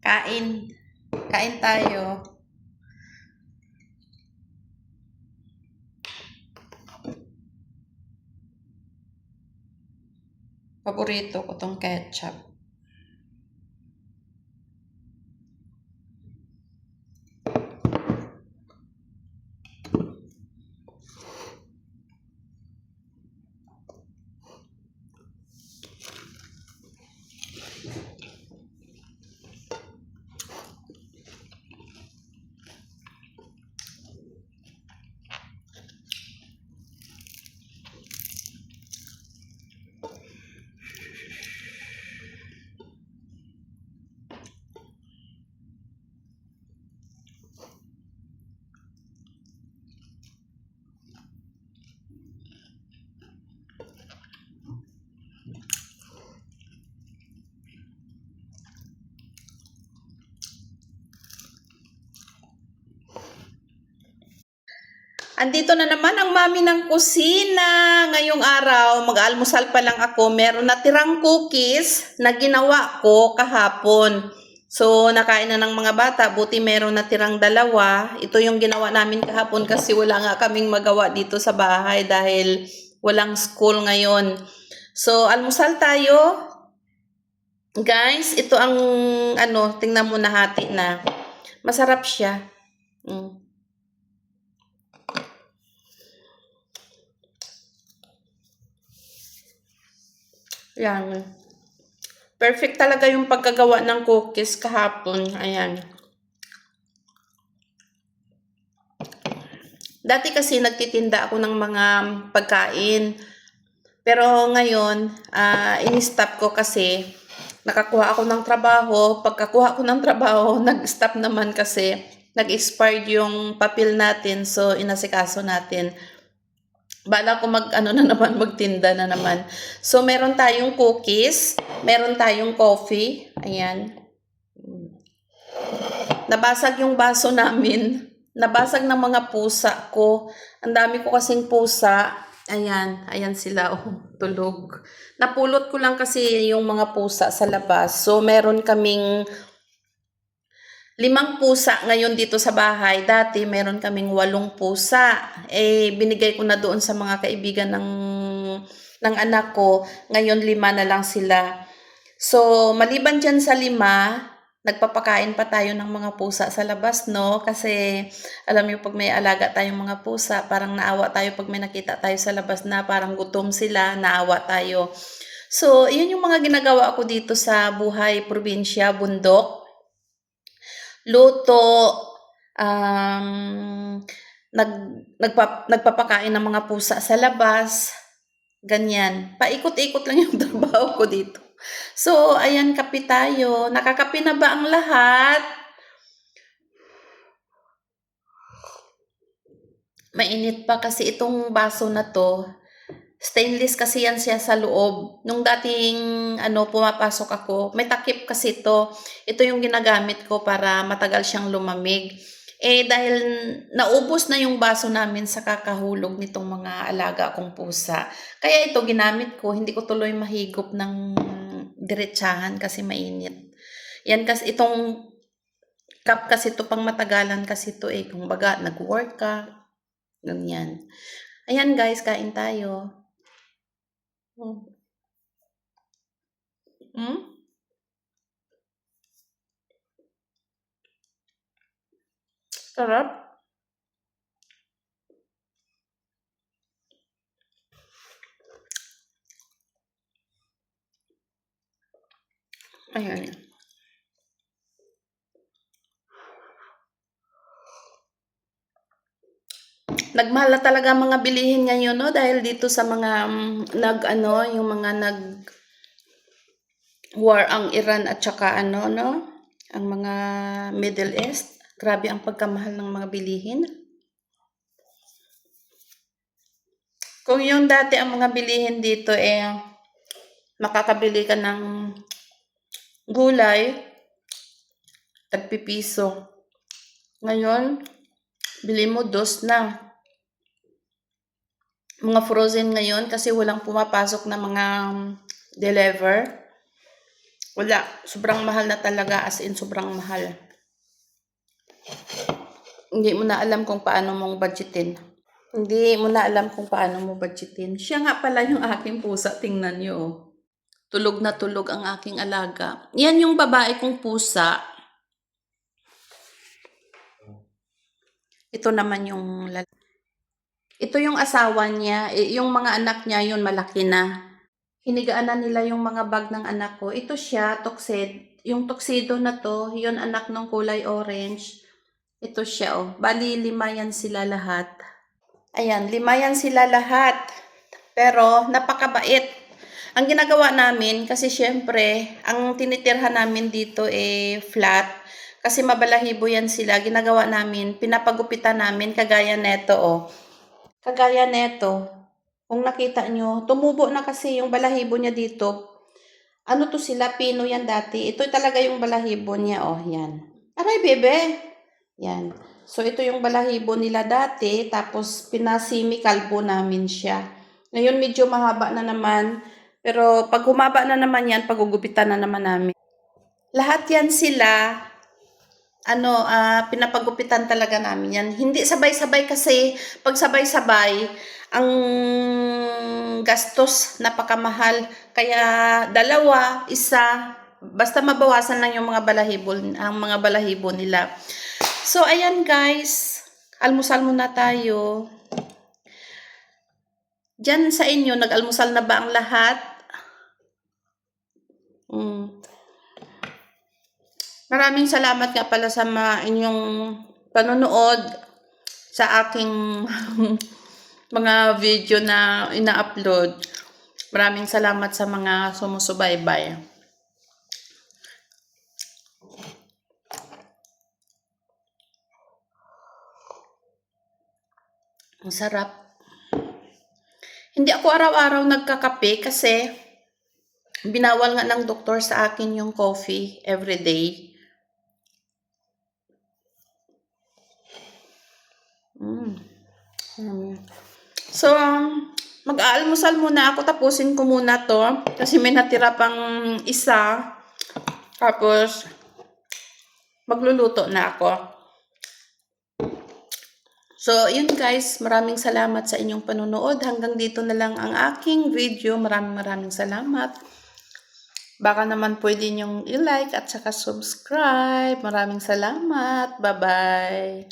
Kain. Kain tayo. Paborito ko tong ketchup. Andito na naman ang mami ng kusina. Ngayong araw, mag-almusal pa lang ako. Meron natirang cookies na ginawa ko kahapon. So, nakain na ng mga bata. Buti meron natirang dalawa. Ito yung ginawa namin kahapon kasi wala nga kaming magawa dito sa bahay dahil walang school ngayon. So, almusal tayo. Guys, ito ang tingnan mo, nahati na. Masarap siya. Yan. Perfect talaga yung pagkagawa ng cookies kahapon. Ayan. Dati kasi nagtitinda ako ng mga pagkain. Pero ngayon, in-stop ko kasi nakakuha ako ng trabaho. Pagkakuha ko ng trabaho, nag-stop naman kasi nag-expired yung papel natin. So, inasikaso natin. Bala ko magtinda na naman. So, meron tayong cookies, meron tayong coffee. Ayan. Nabasag yung baso namin. Nabasag ng mga pusa ko. Ang dami ko kasing pusa. Ayan. Ayan sila. Tulog. Napulot ko lang kasi yung mga pusa sa labas. So, meron kaming 5 pusa ngayon dito sa bahay. Dati meron kaming 8 pusa. Binigay ko na doon sa mga kaibigan ng anak ko. Ngayon 5 na lang sila. So, maliban dyan sa 5, nagpapakain pa tayo ng mga pusa sa labas, no? Kasi, alam niyo, pag may alaga tayong mga pusa, parang naawa tayo pag may nakita tayo sa labas na parang gutom sila, naawa tayo. So, yun yung mga ginagawa ko dito sa buhay, probinsya, bundok. Luto, nagpapakain ng mga pusa sa labas, ganyan. Paikot-ikot lang yung trabaho ko dito. So, ayan, kape tayo. Nakakape na ba ang lahat? Mainit pa kasi itong baso na to. Stainless kasi yan siya sa loob. Nung dating pumapasok ako, may takip kasi ito. Ito yung ginagamit ko para matagal siyang lumamig. Dahil naubos na yung baso namin sa kakahulog nitong mga alaga kong pusa. Kaya ito ginamit ko, hindi ko tuloy mahigop ng diretsahan kasi mainit. Yan kasi itong cup kasi ito pang matagalan kasi ito kung baga nag-work ka. Ganyan. Ayan guys, kain tayo. Sarap. Ayan. Nagmahal na talaga mga bilihin ngayon, no? Dahil dito sa mga yung mga war ang Iran at saka ang mga Middle East. Grabe ang pagkamahal ng mga bilihin. Kung yung dati ang mga bilihin dito makakabili ka ng gulay, tagpipiso. Ngayon, bili mo 2 na. Mga frozen ngayon kasi walang pumapasok na mga deliver. Wala, sobrang mahal na talaga, as in sobrang mahal. Hindi mo na alam kung paano mong budgetin. Hindi mo na alam kung paano mo budgetin. Siya nga pala yung aking pusa, tingnan niyo. Oh. Tulog na tulog ang aking alaga. Yan yung babae kong pusa. Ito naman yung lalaki. Ito yung asawa niya. Yung mga anak niya, yun malaki na. Hinigaan na nila yung mga bag ng anak ko. Ito siya, yung tuxedo na to, yun anak ng kulay orange. Ito siya, oh. Bali, 5 yan sila lahat. Ayan, 5 yan sila lahat. Pero, napakabait. Ang ginagawa namin, kasi syempre, ang tinitirhan namin dito flat. Kasi mabalahibo yan sila. Ginagawa namin, pinapagupitan namin, kagaya neto, oh. Kagaya neto. Kung nakita nyo, tumubo na kasi yung balahibo niya dito. Ano to sila? Pino yan dati. Ito talaga yung balahibo niya. Oh, yan. Aray, bebe. Yan. So, ito yung balahibo nila dati. Tapos, pinasimi-kalbo namin siya. Ngayon, medyo mahaba na naman. Pero, pag humaba na naman yan, pagugupitan na naman namin. Lahat yan sila, pinapagupitan talaga namin yan. Hindi sabay-sabay kasi, pag sabay-sabay, ang gastos napakamahal. Kaya 2, 1, basta mabawasan lang yung mga balahibo nila. So ayan guys, almusal muna tayo. Diyan sa inyo, nag-almusal na ba ang lahat? Maraming salamat nga pala sa inyong panonood sa aking mga video na ina-upload. Maraming salamat sa mga sumusubaybay. Ang sarap. Hindi ako araw-araw nagkakape kasi binawal nga ng doktor sa akin yung coffee everyday. So, mag-aalmusal muna ako. Tapusin ko muna to. Kasi may natira pang isa. Tapos, magluluto na ako. So, yun guys. Maraming salamat sa inyong panonood. Hanggang dito na lang ang aking video. Maraming salamat. Baka naman pwede nyong i-like at saka subscribe. Maraming salamat. Bye-bye.